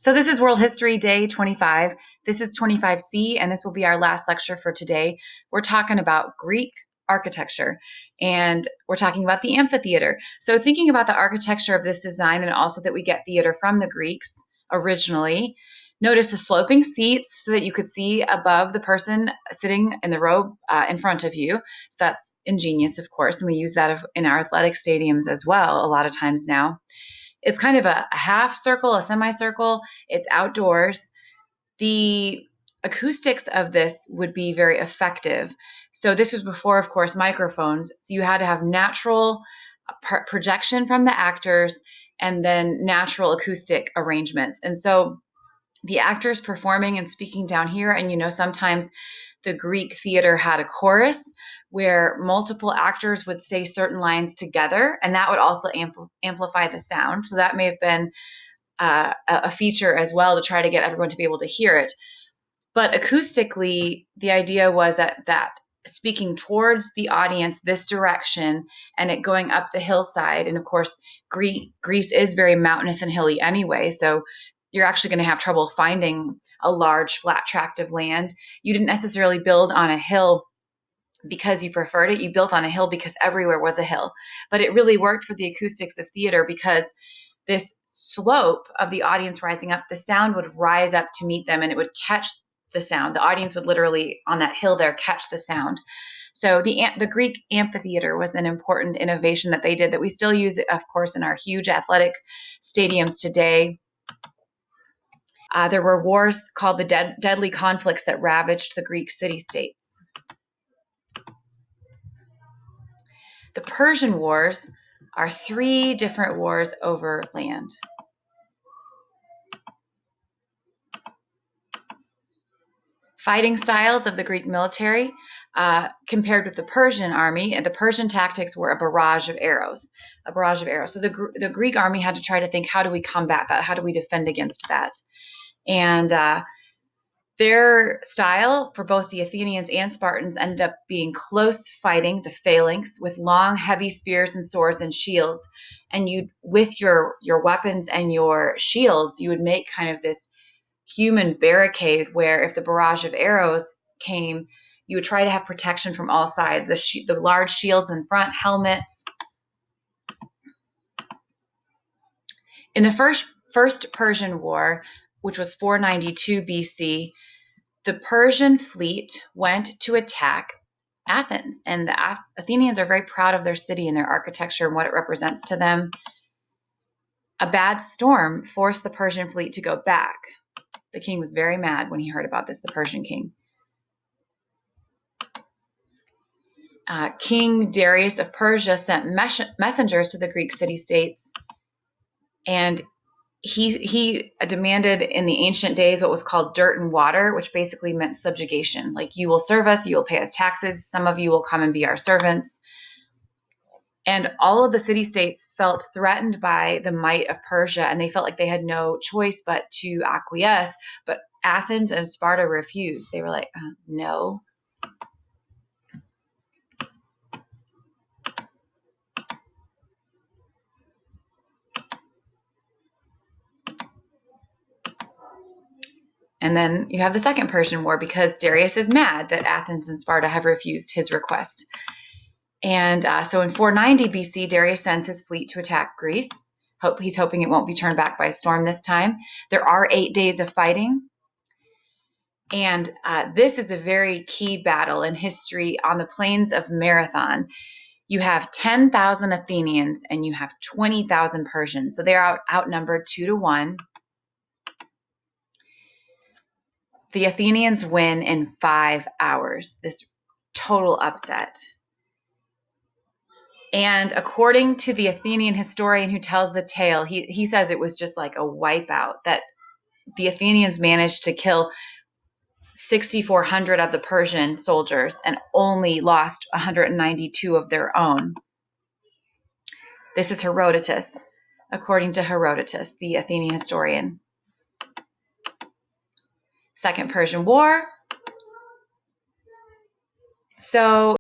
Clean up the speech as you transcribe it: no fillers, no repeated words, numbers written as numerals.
So this is World History Day 25. This is 25C, and this will be our last lecture for today. We're talking about Greek architecture, and we're talking about the amphitheater. So thinking about the architecture of this design, and also that we get theater from the Greeks originally, notice the sloping seats so that you could see above the person sitting in the row in front of you. So that's ingenious, of course, and we use that in our athletic stadiums as well a lot of times now. It's kind of a half circle, a semicircle. It's outdoors. The acoustics of this would be very effective. So this was before, of course, microphones. So you had to have natural projection from the actors and then natural acoustic arrangements. And so the actors performing and speaking down here, and sometimes the Greek theater had a chorus where multiple actors would say certain lines together, and that would also amplify the sound. So that may have been a feature as well to try to get everyone to be able to hear it. But acoustically, the idea was that speaking towards the audience this direction and it going up the hillside, and of course Greece is very mountainous and hilly anyway, so you're actually going to have trouble finding a large flat tract of land. You didn't necessarily build on a hill because you preferred it. You built on a hill because everywhere was a hill. But it really worked for the acoustics of theater because this slope of the audience rising up, the sound would rise up to meet them and it would catch the sound. The audience would literally, on that hill there, catch the sound. So the Greek amphitheater was an important innovation that they did that we still use, of course, in our huge athletic stadiums today. There were wars called the deadly conflicts that ravaged the Greek city-states. The Persian Wars are 3 different wars over land. Fighting styles of the Greek military compared with the Persian army, and the Persian tactics were a barrage of arrows. So the Greek army had to try to think, how do we combat that? How do we defend against that? And their style for both the Athenians and Spartans ended up being close fighting, the phalanx, with long, heavy spears and swords and shields. And with your weapons and your shields, you would make kind of this human barricade where if the barrage of arrows came, you would try to have protection from all sides. The large shields in front, helmets. In the first Persian War, which was 492 BC, the Persian fleet went to attack Athens, and the Athenians are very proud of their city and their architecture and what it represents to them. A bad storm forced the Persian fleet to go back. The king was very mad when he heard about this, the Persian king. King Darius of Persia sent messengers to the Greek city-states, and he demanded in the ancient days what was called dirt and water, which basically meant subjugation. Like, you will serve us, you will pay us taxes, some of you will come and be our servants. And all of the city-states felt threatened by the might of Persia, and they felt like they had no choice but to acquiesce. But Athens and Sparta refused. They were like, no. And then you have the Second Persian War because Darius is mad that Athens and Sparta have refused his request. And so in 490 BC, Darius sends his fleet to attack Greece. He's hoping it won't be turned back by a storm this time. There are 8 days of fighting. And this is a very key battle in history on the plains of Marathon. You have 10,000 Athenians and you have 20,000 Persians. So they're outnumbered 2 to 1. The Athenians win in 5 hours, this total upset. And according to the Athenian historian who tells the tale, he says it was just like a wipeout, that the Athenians managed to kill 6,400 of the Persian soldiers and only lost 192 of their own. This is Herodotus, according to Herodotus, the Athenian historian. Second Persian War. So